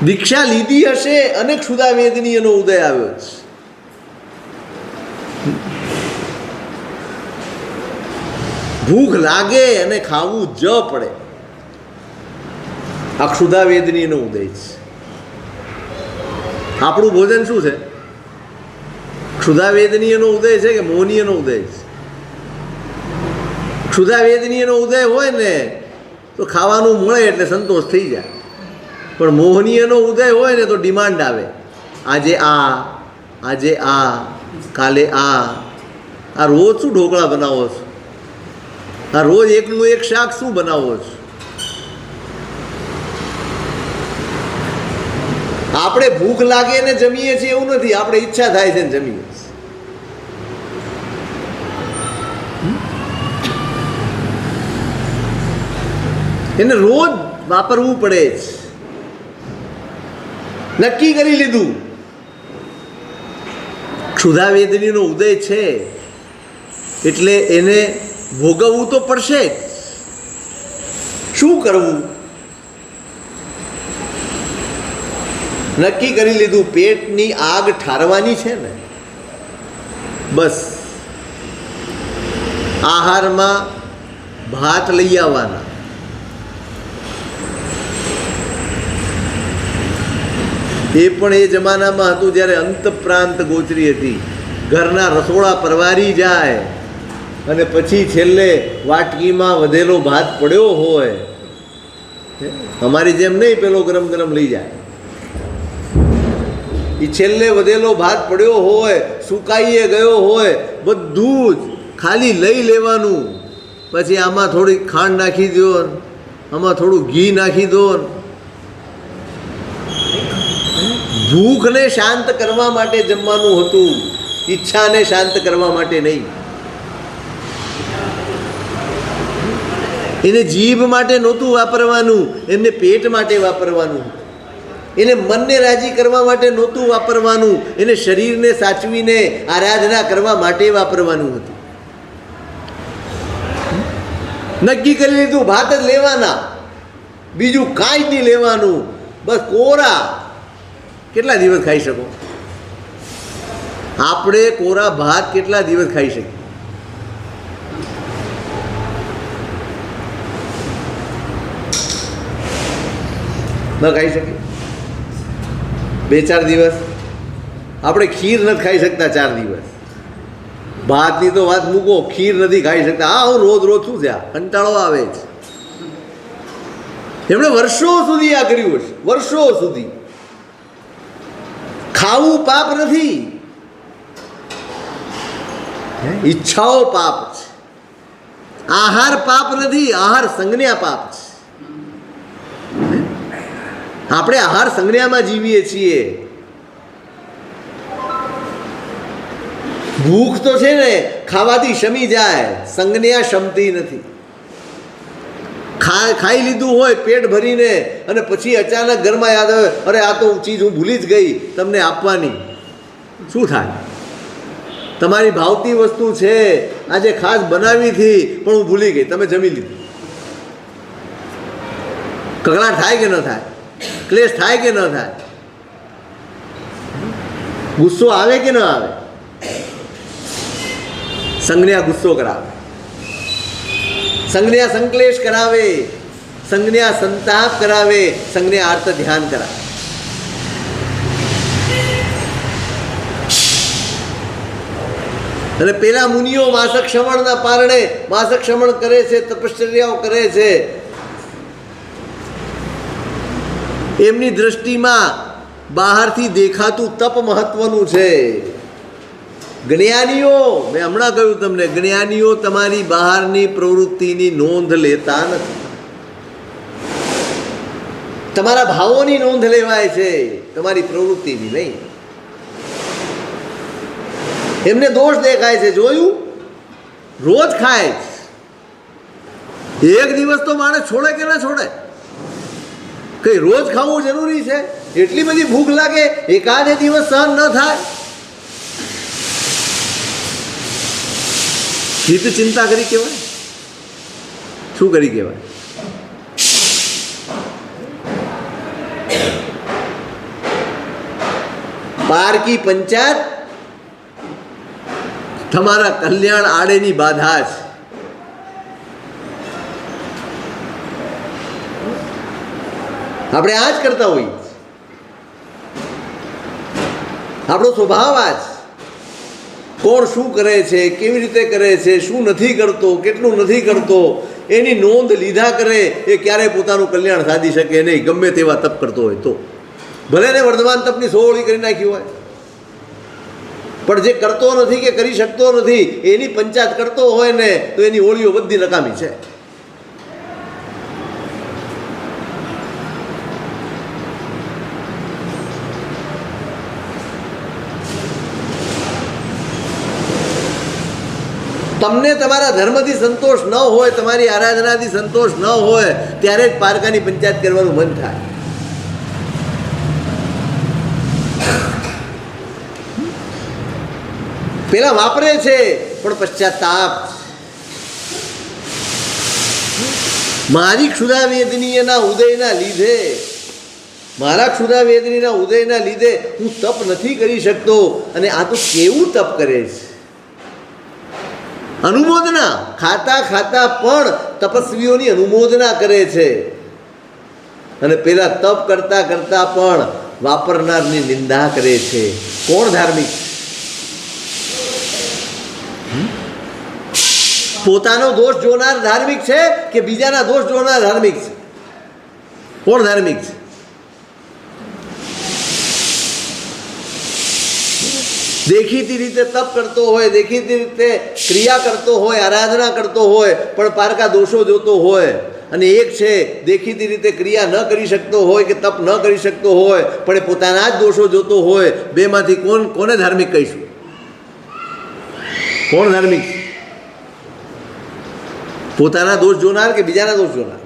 દીક્ષા લીધી હશે અને ક્ષુધા વેદની એનો ઉદય આવ્યો છે. ભૂખ લાગે અને ખાવું જ પડે, આ ક્ષુધા વેદની એનો ઉદય છે. આપણું ભોજન શું છે? ક્ષુધા વેદની એનો ઉદય છે કે મોહની એનો ઉદય છે? ક્ષુધા વેદની એનો ઉદય હોય ને તો ખાવાનું મળે એટલે સંતોષ થઈ જાય, પણ મોહનીયનો ઉદય હોય ને તો ડિમાન્ડ આવે. આજે આ કાલે આ રોજ શું ઢોકળા બનાવો છો? આ રોજ એકનું એક શાક શું બનાવો છો? આપણે ભૂખ લાગે ને જમીએ છીએ એવું નથી, આપણે ઈચ્છા થાય છે ને જમીએ છીએ. એને રોજ વાપરવું પડે છે. નક્કી કરી લીધું ક્ષુધા વેદનીનો ઉદય છે એટલે એને ભોગવવું તો પડશે જ. શું કરવું? નક્કી કરી લીધું પેટની આગ ઠારવાની છે ને, બસ આહારમાં ભાત લઈ આવવાના. એ પણ એ જમાનામાં હતું જ્યારે અંતપ્રાંત ગોચરી હતી. ઘરના રસોડા પરવારી જાય અને પછી છેલ્લે વાટકીમાં વધેલો ભાત પડ્યો હોય, અમારી જેમ નહીં પેલો ગરમ ગરમ લઈ જાય, એ છેલ્લે વધેલો ભાત પડ્યો હોય, સુકાઈએ ગયો હોય, બધું જ ખાલી લઈ લેવાનું. પછી આમાં થોડી ખાંડ નાખી દો, આમાં થોડું ઘી નાખી દો. ભૂખને શાંત કરવા માટે જમવાનું હતું, ઈચ્છાને શાંત કરવા માટે નહીં. એને જીભ માટે નહોતું વાપરવાનું, એમને પેટ માટે વાપરવાનું. એને મનને રાજી કરવા માટે નહોતું વાપરવાનું, એને શરીરને સાચવીને આરાધના કરવા માટે વાપરવાનું હતું. નક્કી કરી લીધું ભાત જ લેવાના, બીજું કાંઈ નહીં લેવાનું, બસ કોરા. કેટલા દિવસ ખાઈ શકો? આપણે કોરા ભાત કેટલા દિવસ ખાઈ શકીએ? ન ખાઈ શકીએ. 2-4 દિવસ આપણે ખીર નથી ખાઈ શકતા. 4 દિવસ ભાતની તો વાત મૂકો, ખીર નથી ખાઈ શકતા. હા, હું રોજ શું છે, કંટાળો આવે છે. એમણે વર્ષો સુધી આ કર્યું હશે, વર્ષો સુધી. ખાવું પાપ નથી, ઈચ્છાઓ પાપ છે. આહાર પાપ નથી, આહાર સંજ્ઞા પાપ છે. આપણે આહાર સંજ્ઞામાં જીવીએ છીએ. ભૂખ તો છે ને ખાવાથી શમી જાય, સંજ્ઞા શમતી નથી. ખાઈ લીધું હોય પેટ ભરીને અને પછી અચાનક ઘરમાં યાદ આવે, અરે આ તો ચીજ હું ભૂલી જ ગઈ તમને આપવાની. શું થાય? તમારી ભાવતી વસ્તુ છે, આજે ખાસ બનાવી હતી પણ હું ભૂલી ગઈ, તમે જમી લીધું. કકળાટ થાય કે ન થાય? ક્લેશ થાય કે ન થાય? ગુસ્સો આવે કે ન આવે? સંજ્ઞા ગુસ્સો કરાવે, સંજ્ઞા સંકલેશ કરાવે, સંજ્ઞા સંતાપ કરાવે, સંજ્ઞા આર્ત ધ્યાન કરાવે. અને પેલા મુનિઓ માસક શ્રવણના પારણે માસક શ્રવણ કરે છે, તપશ્ચર્યાઓ કરે છે. એમની દ્રષ્ટિમાં બહારથી દેખાતું તપ મહત્વનું છે. જ્ઞાનીઓ, મેં હમણાં કહ્યું તમને, જ્ઞાનીઓ તમારી બહારની પ્રવૃત્તિની નોંધ લેતા નથી. તમારા ભાવોની નોંધ લેવાય છે, તમારી પ્રવૃત્તિની નહીં. એમને દોષ દેખાય છે. જોયું? રોજ ખાય. 1 દિવસ તો માણસ છોડે કે ના છોડે? કંઈ રોજ ખાવું જરૂરી છે? એટલી બધી ભૂખ લાગે એકાદે દિવસ સહન ન થાય? હિત ચિંતા કરી કહેવાય? શું કરી કહેવાય? પારકી પંચાયત તમારા કલ્યાણ આડેની બાધા છે. આપણે આ જ કરતા હોઈએ. આપણો સ્વભાવ આ જ. કોણ શું કરે છે, કેવી રીતે કરે છે, શું નથી કરતો, કેટલું નથી કરતો, એની નોંધ લીધા કરે એ ક્યારેય પોતાનું કલ્યાણ સાધી શકે નહીં, ગમે તેવા તપ કરતો હોય તો. ભલે ને વર્ધમાન તપની 100 ઓળી કરી નાખી હોય, પણ જે કરતો નથી કે કરી શકતો નથી એની પંચાયત કરતો હોય ને તો એની ઓળીઓ બધી નકામી છે. તમને તમારા ધર્મથી સંતોષ ન હોય, તમારી આરાધનાથી સંતોષ ન હોય ત્યારે જ પારકાની પંચાયત કરવાનું મન થાય. પેલા વાપરે છે પણ પશ્ચાતાપ. મારી ક્ષુધા વેદનીયના ઉદયના લીધે, મારા ક્ષુધા વેદનીના ઉદયના લીધે હું તપ નથી કરી શકતો. અને આ તો કેવું તપ કરે છે! અનુમોદના ખાતા ખાતા પણ તપસ્વીઓની અનુમોદના કરે છે. અને પેલા તપ કરતા કરતા પણ વાપરનારની નિંદા કરે છે. કોણ ધાર્મિક? પોતાનો દોષ જોનાર ધાર્મિક છે કે બીજાના દોષ જોનાર ધાર્મિક છે? કોણ ધાર્મિક છે? દેખીતી રીતે તપ કરતો હોય, દેખીતી રીતે ક્રિયા કરતો હોય, આરાધના કરતો હોય, પણ પારકા દોષો જોતો હોય. અને એક છે દેખીતી રીતે ક્રિયા ન કરી શકતો હોય કે તપ ન કરી શકતો હોય પણ એ પોતાના જ દોષો જોતો હોય. બેમાંથી કોને ધાર્મિક કહીશું? કોણ ધાર્મિક? પોતાના દોષ જોનાર કે બીજાના દોષ જોનાર?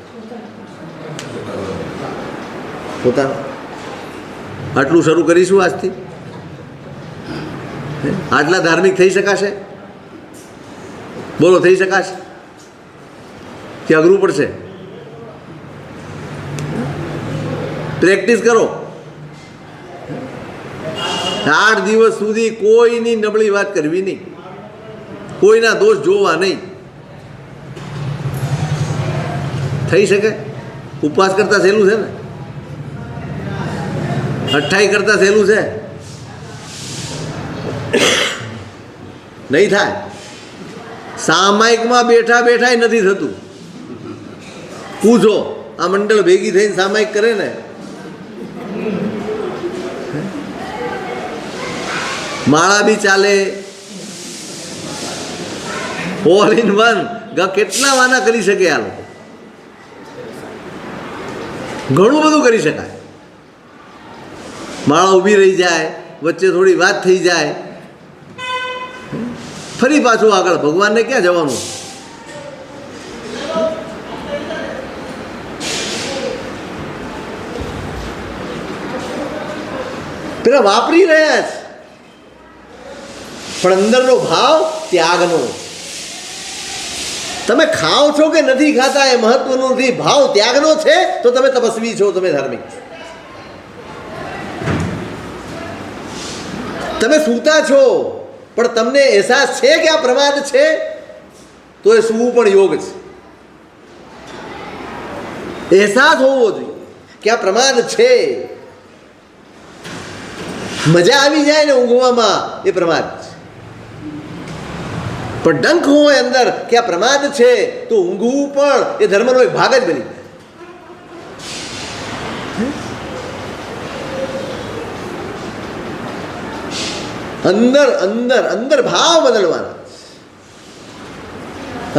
પોતાના. આટલું શરૂ કરીશું આજથી. આટલા ધાર્મિક થઈ શકાશે? બોલો, થઈ શકાશે કે અઘરું પડશે? પ્રેક્ટિસ કરો. 8 દિવસ સુધી કોઈની નબળી વાત કરવી નહીં, કોઈના દોષ જોવા નહીં. થઈ શકે? ઉપવાસ કરતા સહેલું છે ને? 28 કરતા સહેલું છે? નહીં થાય. સામાયિકમાં બેઠા બેઠા નથી થતું. પૂછો, આ મંડળ ભેગી થઈને સામાયિક કરે ને, માળા બી ચાલે, ઓલ ઇન વન. કેટલા વાના કરી શકે આ લોકો? ઘણું બધું કરી શકાય. માળા ઊભી રહી જાય, વચ્ચે થોડી વાત થઈ જાય, ફરી પાછું આગળ. ભગવાનને ક્યાં જવાનું? પેલા વાપરી રહ્યા છે પણ અંદરનો ભાવ ત્યાગનો. તમે ખાઓ છો કે નથી ખાતા એ મહત્વનું નથી, ભાવ ત્યાગનો છે તો તમે તપસ્વી છો, તમે ધાર્મિક છો. તમે સૂતા છો પણ તમને અહેસાસ છે કે આ પ્રમાદ છે તો એ સૂવું પણ યોગ છે. અહેસાસ હોવો જોઈએ કે આ પ્રમાદ છે. મજા આવી જાય ને ઊંઘવામાં એ પ્રમાદ છે. પણ ડંખ હોય અંદર કે આ પ્રમાદ છે તો ઊંઘવું પણ એ ધર્મનો એક ભાગ જ બની જાય. અંદર અંદર અંદર ભાવ બદલવાના,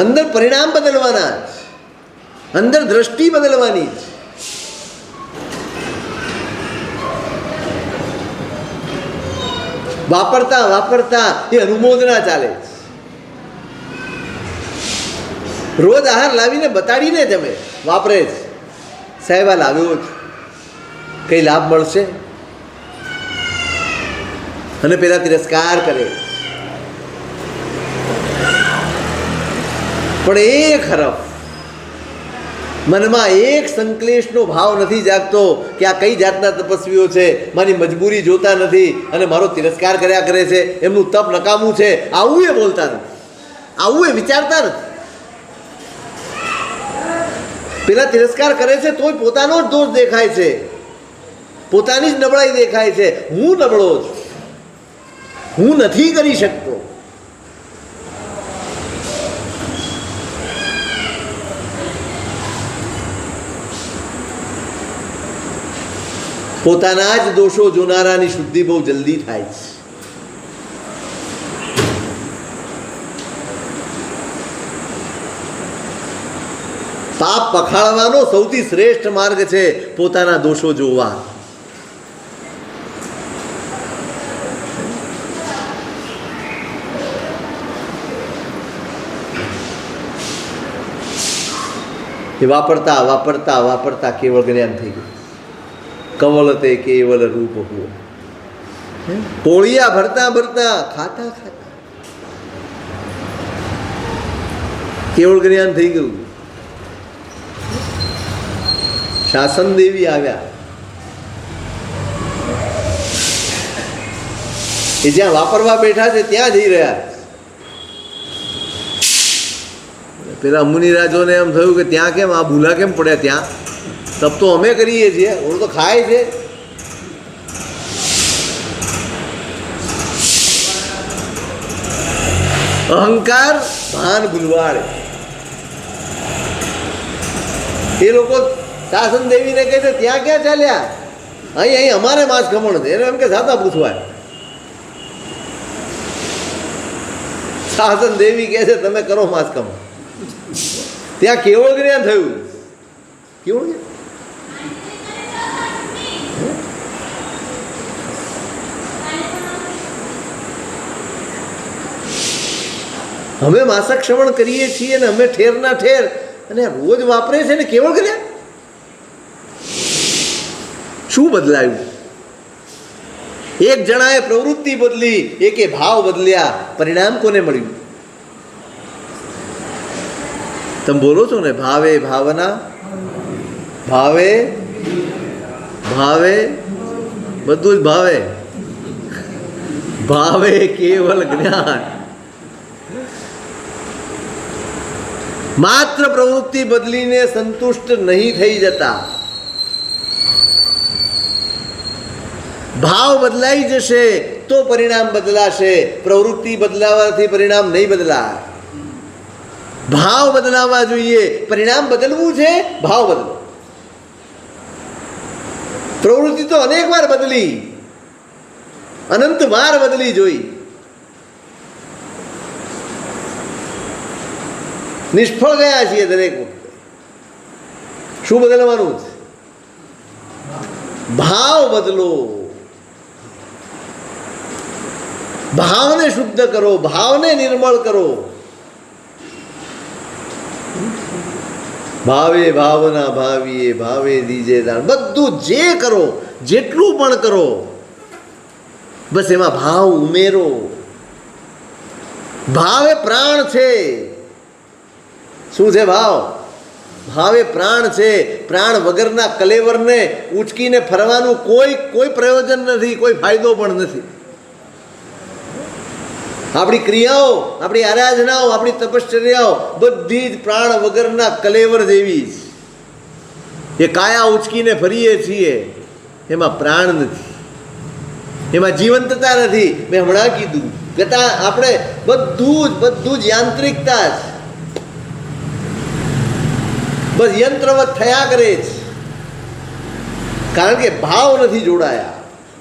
અંદર પરિણામ બદલવાના, અંદર દ્રષ્ટિ બદલવાની. વાપરતા વાપરતા એ અનુમોદના ચાલે. રોજ આહાર લાવીને બતાડીને તમે વાપરે છે, સાહેબ આ લાવ્યો છું, કંઈ લાભ મળશે? અને પેલા તિરસ્કાર કરે. પણ એક હરફ મનમાં એક સંક્લેશનો ભાવ નથી જાગતો કે આ કઈ જાતના તપસ્વીઓ છે, મારી મજબૂરી જોતા નથી અને મારો તિરસ્કાર કર્યા કરે છે, એમનું તપ નકામું છે, આવું એ બોલતા નથી, આવું એ વિચારતા નથી. પેલા તિરસ્કાર કરે છે તોય પોતાનો જ દોષ દેખાય છે, પોતાની જ નબળાઈ દેખાય છે. હું નબળો છું, હું નથી કરી શકતો. પોતાના જ દોષો જોનારાની શુદ્ધિ બહુ જલ્દી થાય છે. પાપ પખાળવાનો સૌથી શ્રેષ્ઠ માર્ગ છે પોતાના દોષો જોવા. એ વાપરતા વાપરતા વાપરતા કેવળ જ્ઞાન થઈ ગયું. કવલ તે કેવલ રૂપ હુઓ. પોળિયા ભરતા ભરતા ખાતા ખાતા કેવળ જ્ઞાન થઈ ગયું. શાસન દેવી આવ્યા. એ જ્યાં વાપરવા બેઠા છે ત્યાં જઈ રહ્યા. પેલા મુનિરાજોને એમ થયું કે ત્યાં કેમ આ ભૂલા કેમ પડ્યા? ત્યાં તપ તો અમે કરીએ છીએ, ઓલું તો ખાય છે. અહંકાર ભાન ભૂલવાડે. એ લોકો શાસન દેવીને કહે છે ત્યાં ક્યાં ચાલ્યા? અહીં અમારે માંસ ખમણ છે. એને એમ કે સાતા પૂછવાય. શાસન દેવી કહે છે તમે કરો માંસ ખમણ. ત્યાં કેવળ જ્ઞાન થયું. કેવળ જ્ઞાન. અમે માસક શ્રવણ કરીએ છીએ ને અમે ઠેરના ઠેર અને રોજ વાપરે છે ને કેવળ જ્ઞાન. શું બદલાયું? એક જણાએ પ્રવૃત્તિ બદલી, એકે ભાવ બદલ્યા. પરિણામ કોને મળ્યું? તમે બોલો છો ને, ભાવે ભાવના, ભાવે ભાવે, બધું જ ભાવે. ભાવે કેવલ જ્ઞાન. માત્ર પ્રવૃત્તિ બદલીને સંતુષ્ટ નહીં થઈ જતા. ભાવ બદલાઈ જશે તો પરિણામ બદલાશે. પ્રવૃત્તિ બદલાવાથી પરિણામ નહીં બદલાય. ભાવ બદલાવા જોઈએ. પરિણામ બદલવું છે, ભાવ બદલો. પ્રવૃત્તિ તો અનેક વાર બદલી, અનંત વાર બદલી જોઈ. નિષ્ફળ ગયા છીએ દરેક વખતે. શું બદલવાનું છે? ભાવ બદલો. ભાવને શુદ્ધ કરો, ભાવને નિર્મળ કરો. ભાવે ભાવના ભાવીએ ભાવે દીજે દાન. બધું જે કરો, જેટલું પણ કરો, બસ એમાં ભાવ ઉમેરો. ભાવ એ પ્રાણ છે. શું છે ભાવ? ભાવ એ પ્રાણ છે. પ્રાણ વગરના કલેવરને ઉચકીને ફરવાનું કોઈ પ્રયોજન નથી, કોઈ ફાયદો પણ નથી. આપણી ક્રિયાઓ, આપણી આરાધનાઓ, આપણી તપશ્ચર્યાઓ બધી જ પ્રાણ વગરના કલેવર જેવી જ. એ કાયા ઉચકીને ફરીએ છીએ, એમાં પ્રાણ નથી, એમાં જીવંતતા નથી. મેં હમણાં કીધું કે આપણે બધું જ યાંત્રિકતા છે. બસ યંત્રવત થયા કરે છે. કારણ કે ભાવ નથી જોડાયા,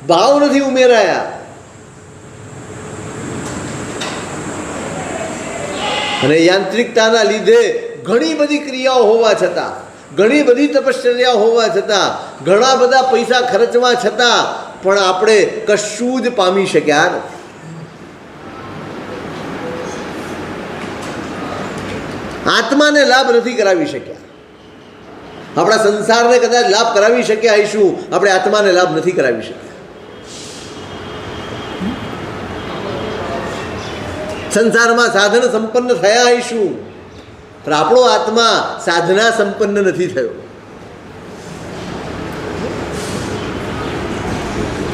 ભાવ નથી ઉમેરાયા. અને યાંત્રિકતાના લીધે ઘણી બધી ક્રિયાઓ હોવા છતાં, ઘણી બધી તપશ્ચર્યા હોવા છતાં, ઘણા બધા પૈસા ખર્ચવા છતાં પણ આપણે કશું જ પામી શક્યા નથી. આત્માને લાભ નથી કરાવી શક્યા. આપણા સંસારને કદાચ લાભ કરાવી શક્યા હઈશું, આપણે આત્માને લાભ નથી કરાવી શક્યા. સંસારમાં સાધન સંપન્ન થયા હઈશું, પણ આપણો આત્મા સાધના સંપન્ન નથી થયો.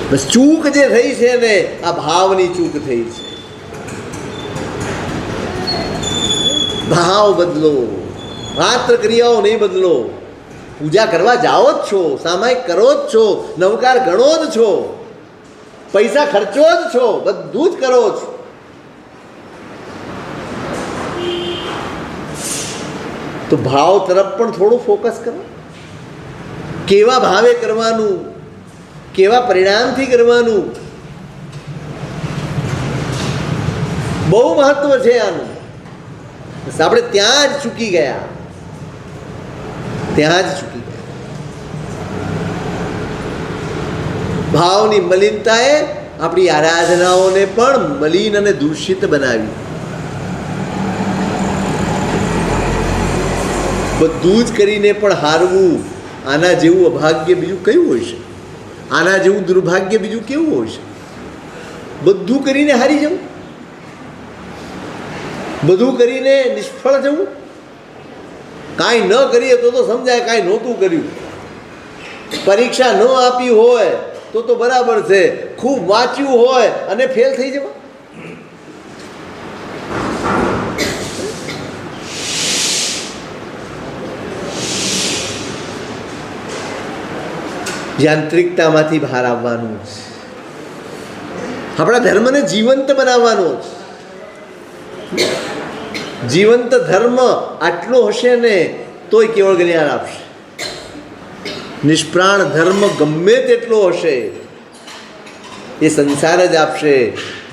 બસ ચૂક જે થઈ છે ને, આ ભાવની ચૂક થઈ છે. ભાવ બદલો, માત્ર ક્રિયાઓ નહીં બદલો. પૂજા કરવા જાઓ જ છો, સામાયિક કરો જ છો, નવકાર ગણો જ છો, પૈસા ખર્ચો જ છો, બધું જ કરો છો. તો ભાવ તરફ પણ થોડું ફોકસ કરો. કેવા ભાવે કરવાનું, કેવા પરિણામથી કરવાનું, બહુ મહત્વ છે આનું. આપણે ત્યાં જ ચૂકી ગયા, ત્યાં જ ચૂકી ગયા. ભાવની મલિનતાએ આપણી આરાધનાઓને પણ મલિન અને દૂષિત બનાવી. બધું જ કરીને પણ હારવું, આના જેવું અભાગ્ય બીજું કયું હોય છે? આના જેવું દુર્ભાગ્ય બીજું કેવું હોય છે? બધું કરીને હારી જવું, બધું કરીને નિષ્ફળ જવું. કાંઈ ન કરીએ તો સમજાય કાંઈ નહોતું કર્યું. પરીક્ષા ન આપી હોય તો બરાબર છે, ખૂબ વાંચ્યું હોય અને ફેલ થઈ જવા. યાંત્રિકતામાંથી બહાર આવવાનું છે. આપણા ધર્મને જીવંત બનાવવાનો છે. જીવંત ધર્મ આટલો હશે ને તોય કેવળ જ્ઞાન આપશે. નિષ્પ્રાણ ધર્મ ગમે તેટલો હશે એ સંસાર જ આપશે,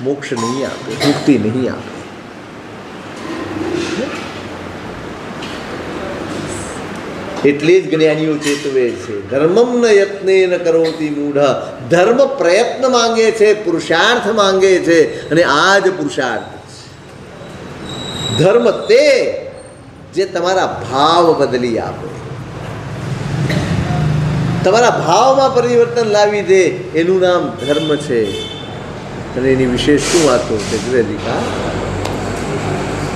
મોક્ષ નહીં આપે, મુક્તિ નહીં આપે. એટલે જ જ્ઞાનીઓ ચેતવે છે, ધર્મમ ન યત્ને ન કરોતિ મૂઢ. ધર્મ પ્રયત્ન માંગે છે, પુરુષાર્થ માંગે છે, અને આ જ પુરુષાર્થ. ધર્મ તે જે તમારા ભાવ બદલી આપે, તમારા ભાવમાં પરિવર્તન લાવી દે, એનું નામ ધર્મ છે. અને એની વિશેષ શું વાતો છે?